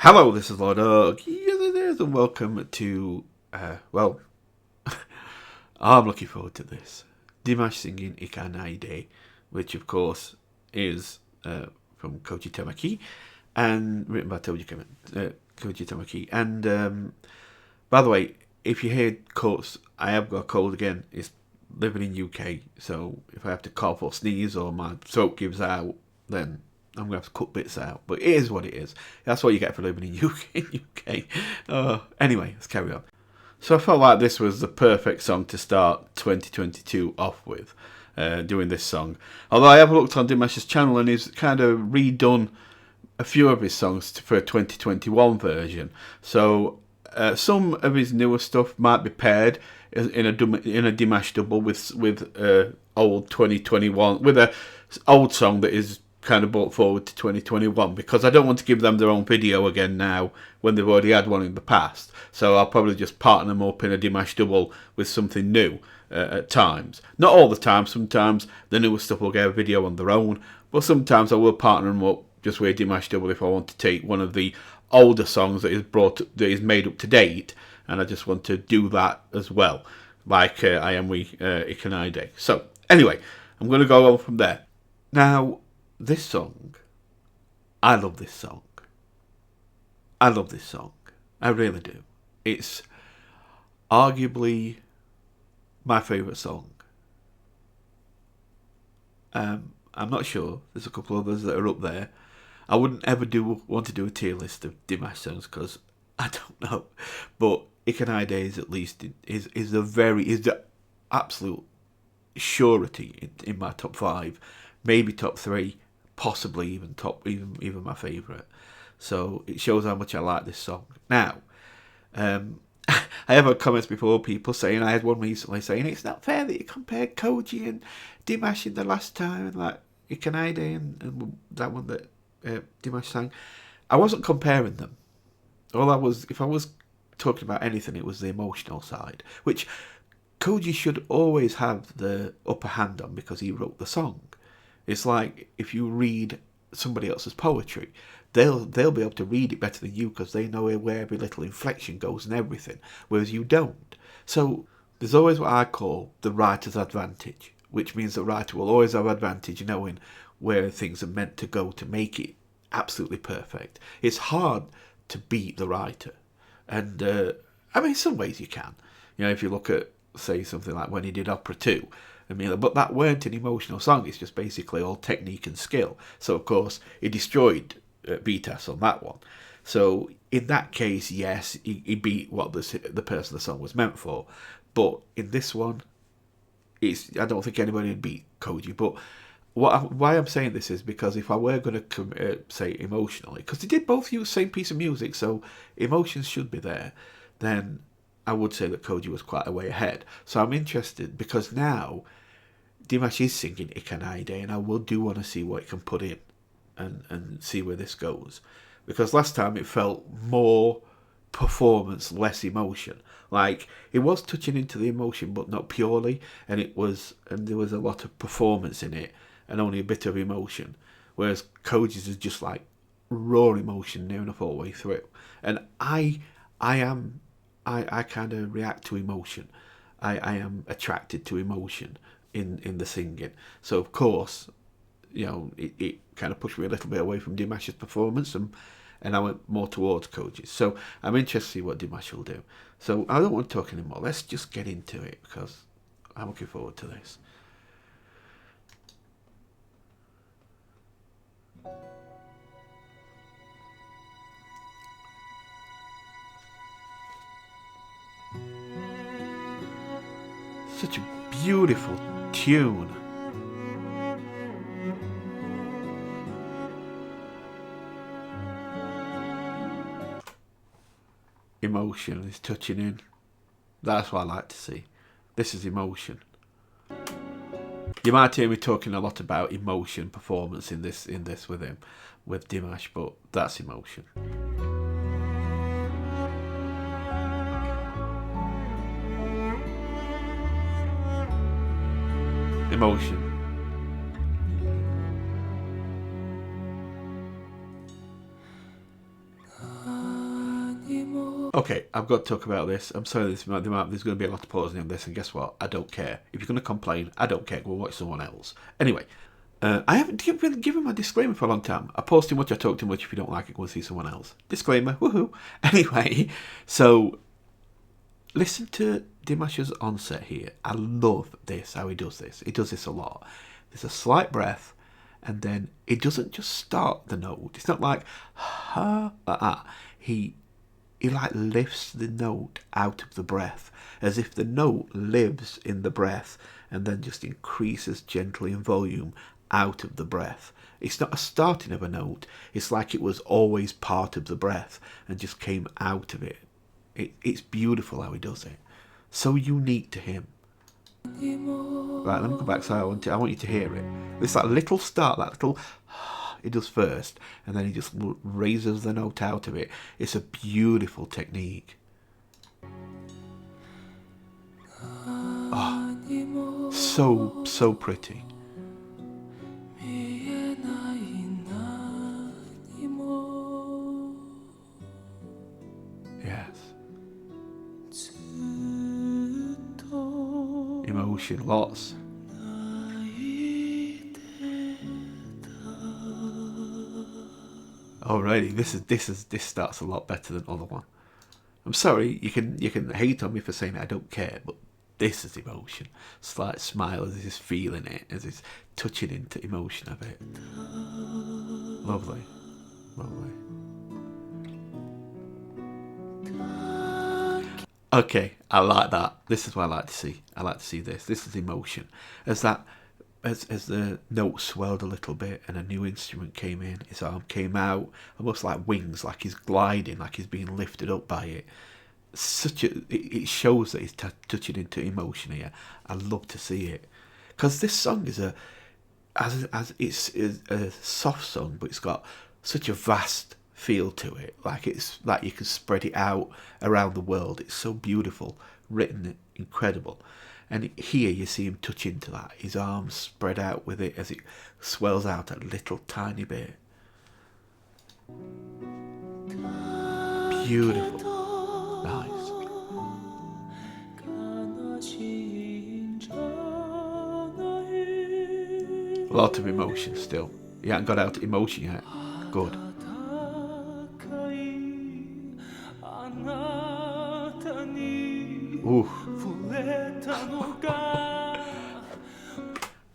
Hello, this is Lord Oak. Yes, it is, and welcome to, well, I'm looking forward to this. Dimash singing Ikanaide, which of course is from Koji Tamaki, and written by Koji Tamaki. And by the way, if you hear coughs, I have got a cold again. It's living in UK, so if I have to cough or sneeze or my throat gives out, then I'm going to have to cut bits out. But it is what it is. That's what you get for living in UK. Anyway, let's carry on. So I felt like this was the perfect song to start 2022 off with, doing this song. Although I have looked on Dimash's channel and he's kind of redone a few of his songs for a 2021 version. So some of his newer stuff might be paired in a Dimash double with old 2021, with a old song that is kind of brought forward to 2021, because I don't want to give them their own video again now when they've already had one in the past. So I'll probably just partner them up in a Dimash double with something new at times. Not all the time. Sometimes the newer stuff will get a video on their own, but sometimes I will partner them up just with a Dimash double if I want to take one of the older songs that is made up to date, and I just want to do that as well, like I am with Ikanaide. So anyway, I'm going to go on from there. Now, this song, I love this song. I love this song. I really do. It's arguably my favourite song. I'm not sure. There's a couple others that are up there. I wouldn't ever want to do a tier list of Dimash songs because I don't know. But Ikanaide is at least is the absolute surety in my top 5, maybe top 3. Possibly even my favourite. So it shows how much I like this song. Now, I have had comments before, people saying, I had one recently saying it's not fair that you compared Koji and Dimash in the last time, and like Ikanaide and that one that Dimash sang. I wasn't comparing them. If I was talking about anything, it was the emotional side, which Koji should always have the upper hand on because he wrote the song. It's like if you read somebody else's poetry, they'll be able to read it better than you because they know where every little inflection goes and everything, whereas you don't. So there's always what I call the writer's advantage, which means the writer will always have advantage knowing where things are meant to go to make it absolutely perfect. It's hard to beat the writer, and I mean, in some ways you can. If you look at, say, something like when he did Opera 2, but that weren't an emotional song. It's just basically all technique and skill. So of course he destroyed Vitas on that one. So in that case, yes, he beat what the person the song was meant for. But in this one, I don't think anybody would beat Koji. But why I'm saying this is because if I were going to say emotionally, because they did both use the same piece of music, so emotions should be there, then I would say that Koji was quite a way ahead. So I'm interested because now Dimash is singing Ikanaide, and I do want to see what he can put in and see where this goes. Because last time it felt more performance, less emotion. Like it was touching into the emotion, but not purely, and there was a lot of performance in it and only a bit of emotion. Whereas Koji's is just like raw emotion near enough all the way through. And I kind of react to emotion. I am attracted to emotion in the singing. So of course, it kind of pushed me a little bit away from Dimash's performance, and I went more towards Koji's. So I'm interested to see what Dimash will do. So I don't want to talk anymore. Let's just get into it because I'm looking forward to this. Such a beautiful tune. Emotion is touching in. That's what I like to see. This is emotion. You might hear me talking a lot about emotion, performance in this with Dimash, but that's emotion. Emotion. Okay, I've got to talk about this. I'm sorry, there's going to be a lot of pausing on this, and guess what? I don't care. If you're going to complain, I don't care. Go watch someone else. Anyway, I haven't given my disclaimer for a long time. I post too much, I talk too much. If you don't like it, go and see someone else. Disclaimer, woohoo. Anyway, so listen to Dimash's onset here. I love this, how he does this. He does this a lot. There's a slight breath, and then it doesn't just start the note. It's not like, ha, like that. He like lifts the note out of the breath, as if the note lives in the breath, and then just increases gently in volume out of the breath. It's not a starting of a note. It's like it was always part of the breath and just came out of it. It's beautiful how he does it. So unique to him. Right, let me go back. So I want you to hear it. It's that little start, that little he does first, and then he just raises the note out of it. It's a beautiful technique. Oh, so pretty. Yes. Emotion, lots. Alrighty, this starts a lot better than the other one. I'm sorry, you can hate on me for saying I don't care, but this is emotion. Slight smile as he's feeling it, as he's touching into emotion of it. Lovely, lovely. Okay, I like that. This is what I like to see. I like to see this. This is emotion. As the note swelled a little bit and a new instrument came in, his arm came out, almost like wings, like he's gliding, like he's being lifted up by it. It shows that he's touching into emotion here. I love to see it, because this song is it's a soft song, but it's got such a vast feel to it. Like it's like you can spread it out around the world. It's so beautiful, written, incredible. And here you see him touch into that. His arms spread out with it as it swells out a little tiny bit. Beautiful. Nice. A lot of emotion still. You haven't got out emotion yet. Good. Ooh.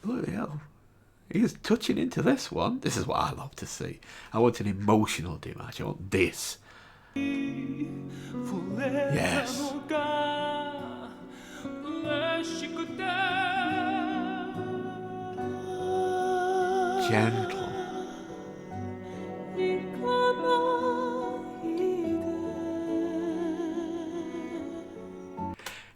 Bloody hell. He's touching into this one. This is what I love to see. I want an emotional Dimash. I want this. Yes. Gentle.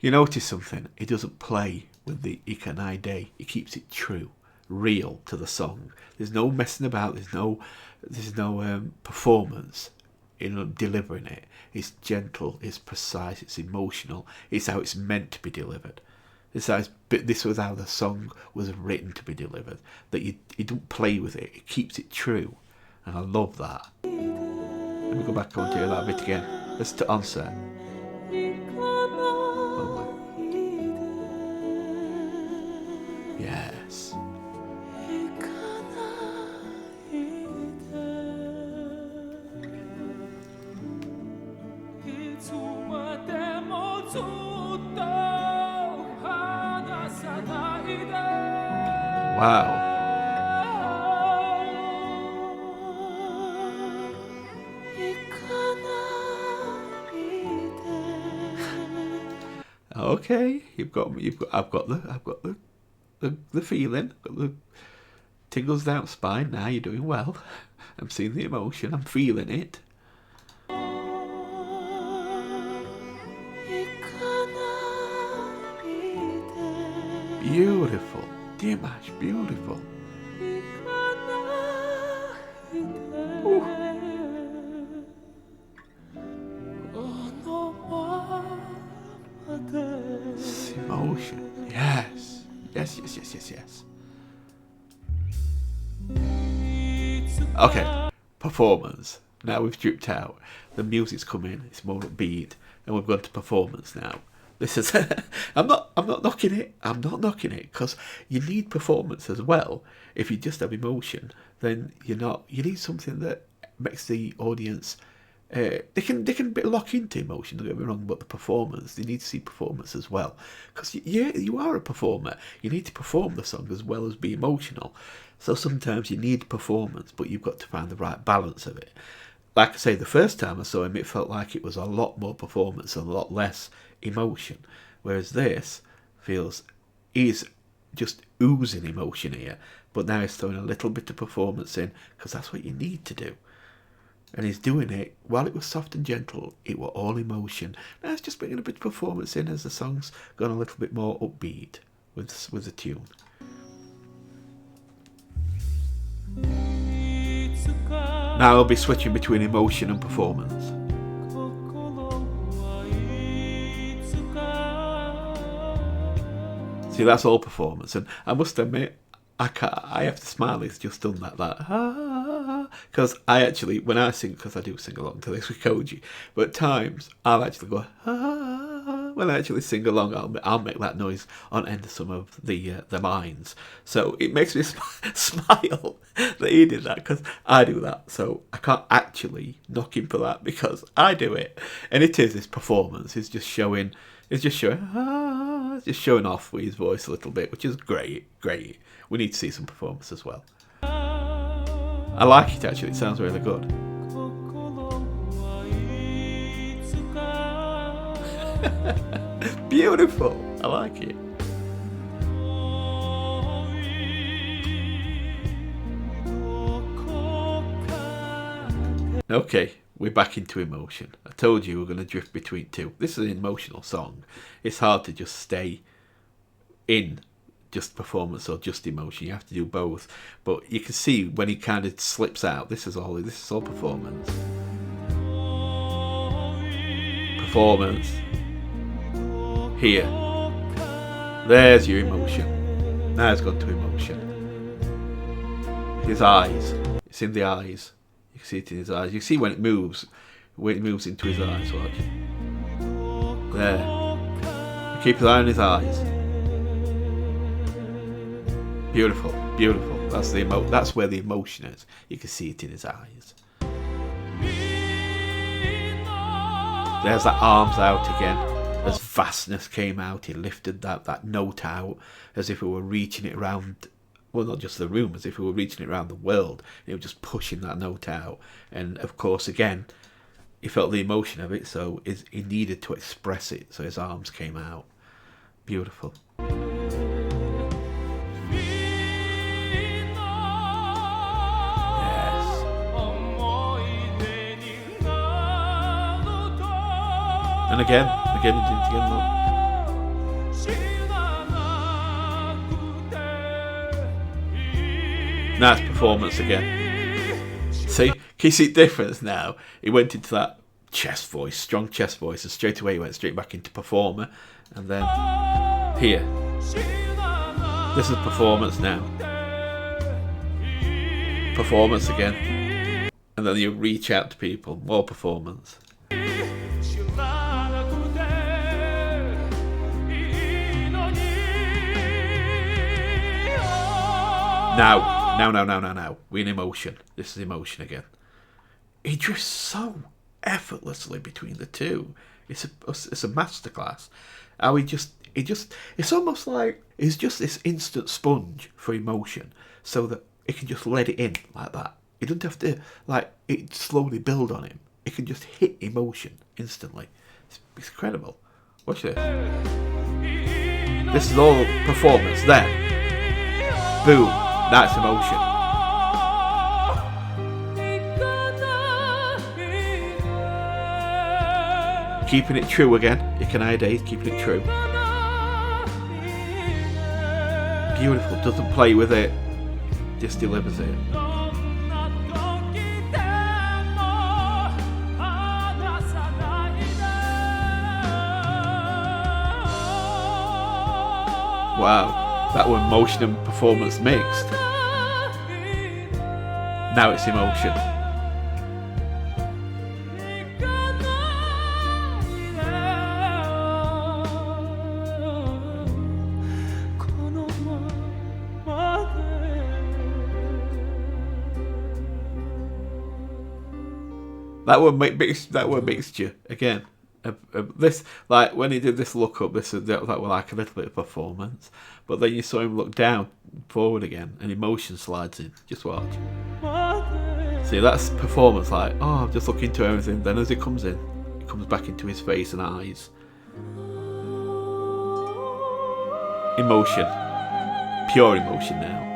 You notice something? He doesn't play with the Ikanaide. He keeps it true, real to the song. There's no messing about. There's no performance in delivering it. It's gentle. It's precise. It's emotional. It's how it's meant to be delivered. This was how the song was written to be delivered. That you don't play with it. It keeps it true, and I love that. Let me go back and hear that bit again. Let's to onset. Yes. Wow. Okay, I've got the feeling, got the tingles down spine. Now you're doing well. I'm seeing the emotion. I'm feeling it. Beautiful, Dimash, beautiful. Ooh. Emotion. Yes. Yes. Okay. Performance. Now we've dripped out. The music's come in. It's more upbeat, and we've gone to performance now. This is. I'm not knocking it. I'm not knocking it because you need performance as well. If you just have emotion, then you're not. You need something that makes the audience. They can lock into emotion. Don't get me wrong, but the performance, they need to see performance as well. Because you are a performer. You need to perform the song as well as be emotional. So sometimes you need performance, but you've got to find the right balance of it. Like I say, the first time I saw him, it felt like it was a lot more performance and a lot less emotion. Whereas this feels, he's just oozing emotion here, but now he's throwing a little bit of performance in, because that's what you need to do. And he's doing it, while it was soft and gentle, it were all emotion. Now it's just bringing a bit of performance in as the song's gone a little bit more upbeat with the tune. Now I'll be switching between emotion and performance. See, that's all performance, and I must admit, I have to smile. He's just done that because I actually, when I sing, because I do sing along to this with Koji, but at times I'll actually go when I actually sing along. I'll make that noise on end of some of the lines, so it makes me smile that he did that, because I do that. So I can't actually knock him for that because I do it, and it is his performance. It's just showing off with his voice a little bit, which is great. We need to see some performance as well. I like it actually, it sounds really good. Beautiful, I like it. Okay, we're back into emotion. I told you we're going to drift between two. This is an emotional song. It's hard to just stay in just performance or just emotion. You have to do both. But you can see when he kind of slips out. This is all performance. Performance. Here. There's your emotion. Now it's gone to emotion. His eyes. It's in the eyes. You can see it in his eyes. You see when it moves into his eyes. Watch. There. Keep your eye on his eyes. Beautiful. That's where the emotion is. You can see it in his eyes. There's that arms out again. As vastness came out, he lifted that note out as if it were reaching it around. Well, not just the room, as if we were reaching it around the world. He was just pushing that note out. And of course, again, he felt the emotion of it, so he needed to express it, so his arms came out. Beautiful. Yes. And again, he did it again, look. Now it's performance again. See? Can you see the difference now? He went into that chest voice, strong chest voice, and straight away he went straight back into performer. And then here. This is performance now. Performance again. And then you reach out to people. More performance. Now. We're in emotion. This is emotion again. He drifts so effortlessly between the two. It's a masterclass. How it's almost like he's just this instant sponge for emotion, so that it can just let it in like that. He doesn't have to it slowly build on him. It can just hit emotion instantly. It's incredible. Watch this. This is all performance. Then, boom. That's emotion. Keeping it true again. Ikanaide, keeping it true. Beautiful. Doesn't play with it. Just delivers it. Wow. That was emotion and performance mixed. Now it's emotion. that were mixture again. This, like when he did this look up, that were like a little bit of performance, but then you saw him look down, forward again, and emotion slides in. Just watch. See, that's performance. Like, oh, I'm just looking to everything. Then as it comes in, it comes back into his face and eyes. Emotion, pure emotion now.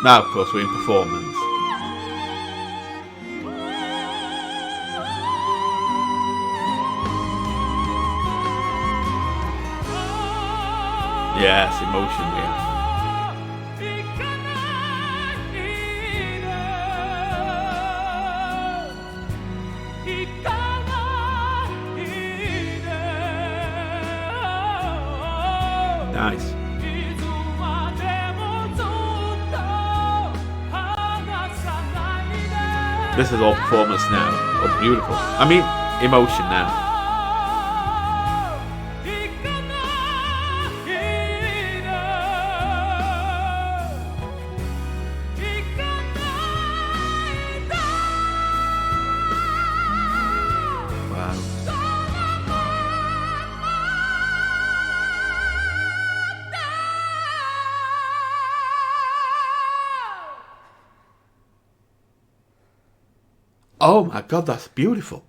Now, of course, we're in performance. Yes, emotion, yeah. Nice. This is all performance now. Oh, beautiful. I mean, emotion now. Oh my God, that's beautiful.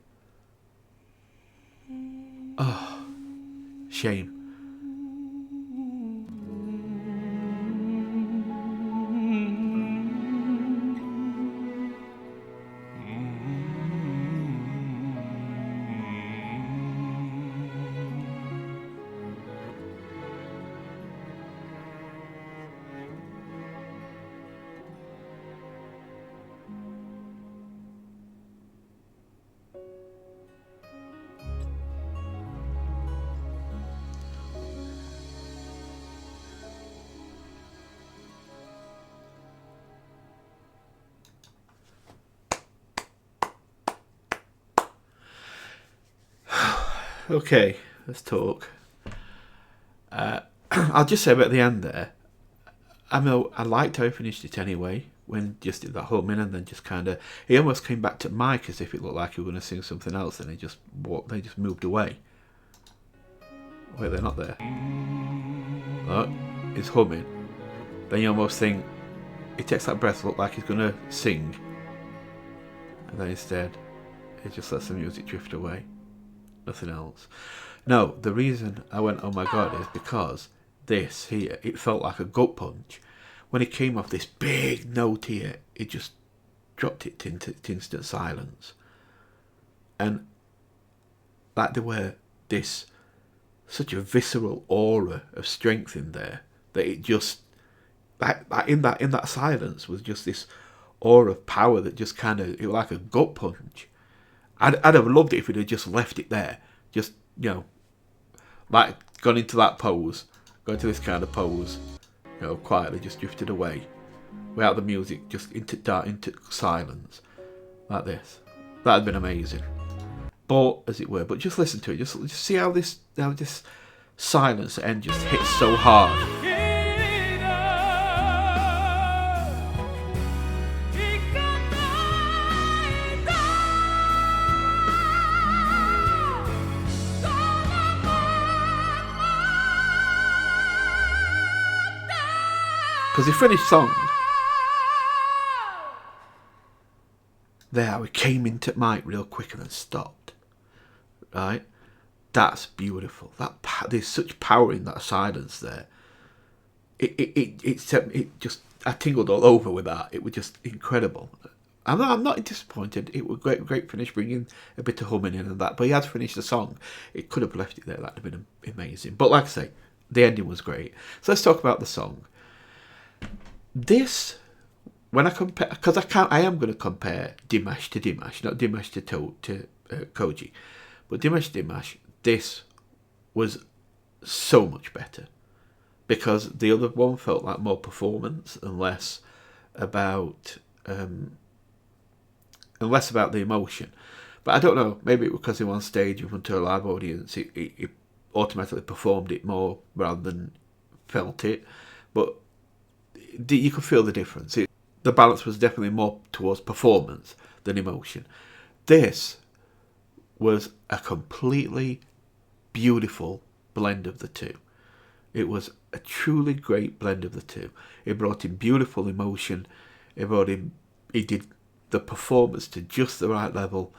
Oh, shame. Okay, let's talk. I'll just say about the end there. I know I liked how he finished it anyway. When just did that home in and then just kind of, he almost came back to Mike as if it looked like he was going to sing something else, and he just walked. They just moved away. Wait, they're not there. Oh, he's humming. Then you almost think he takes that breath, look like he's going to sing, and then instead, he just lets the music drift away. Nothing else. No, the reason I went, oh my God, is because this here, it felt like a gut punch. When it came off this big note here, it just dropped it into instant silence. And like there were this, such a visceral aura of strength in there, that it just, like in that silence was just this aura of power that just kind of, it was like a gut punch. I'd have loved it if it had just left it there. Just, like gone into that pose, gone into this kind of pose, quietly just drifted away. Without the music, just into silence. Like this. That'd have been amazing. But, as it were, but just listen to it. Just see how this silence at end just hits so hard. Because he finished song. There, we came into Mike real quick and then stopped. Right? That's beautiful. There's such power in that silence there. It just, I tingled all over with that. It was just incredible. I'm not disappointed. It was great finish, bringing a bit of humming in and that. But he had finished the song. It could have left it there. That'd have been amazing. But like I say, the ending was great. So let's talk about the song. This, when I compare, because I am going to compare Dimash to Dimash, not Dimash to Koji, but Dimash. This was so much better because the other one felt like more performance and less about the emotion. But I don't know, maybe because he was on stage in front of a live audience, automatically performed it more rather than felt it. But you could feel the difference. The balance was definitely more towards performance than emotion. This was a completely beautiful blend of the two. It was a truly great blend of the two. It brought in beautiful emotion. He did the performance to just the right level.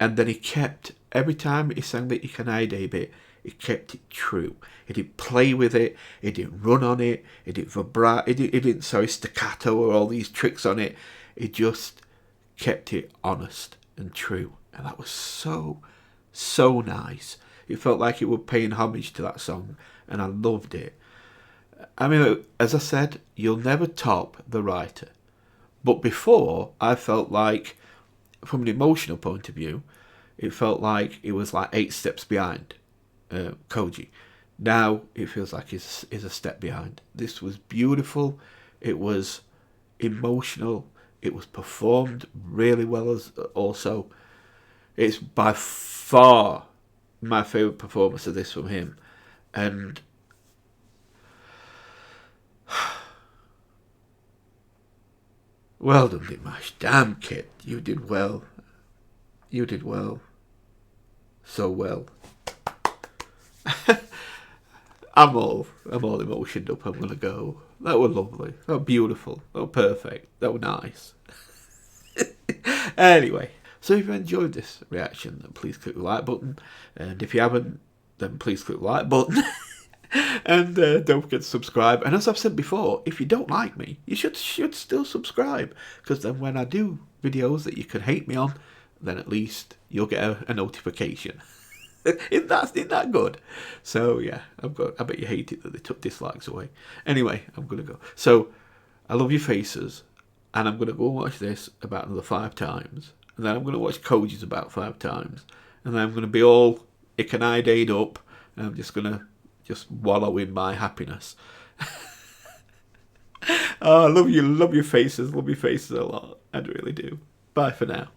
And then he kept, every time he sang the Ikanaide bit, he kept it true. He didn't play with it. He didn't run on it. He didn't vibrate. He didn't staccato or all these tricks on it. He just kept it honest and true. And that was so, so nice. It felt like it was paying homage to that song, and I loved it. I mean, as I said, you'll never top the writer. But before, I felt like, from an emotional point of view, it felt like it was like 8 steps behind Koji. Now it feels like he's a step behind. This was beautiful. It was emotional. It was performed really well. As also, it's by far my favourite performance of this from him. And well done, Dimash. Damn, kid, you did well. You did well. So well. I'm all emotioned up. I'm gonna go. That was lovely. That was beautiful. That was perfect. That was nice. Anyway, so if you enjoyed this reaction, then please click the like button. And if you haven't, then please click the like button. And don't forget to subscribe. And as I've said before, if you don't like me, you should still subscribe. Because then when I do videos that you can hate me on, then at least you'll get a notification. Isn't that good? So yeah, I bet you hate it that they took dislikes away. Anyway, I'm gonna go. So I love your faces, and I'm gonna go and watch this about another 5 times, and then I'm gonna watch Koji's about 5 times, and then I'm gonna be all Ikanaide up, and I'm just gonna wallow in my happiness. Oh, I love your faces a lot. I really do. Bye for now.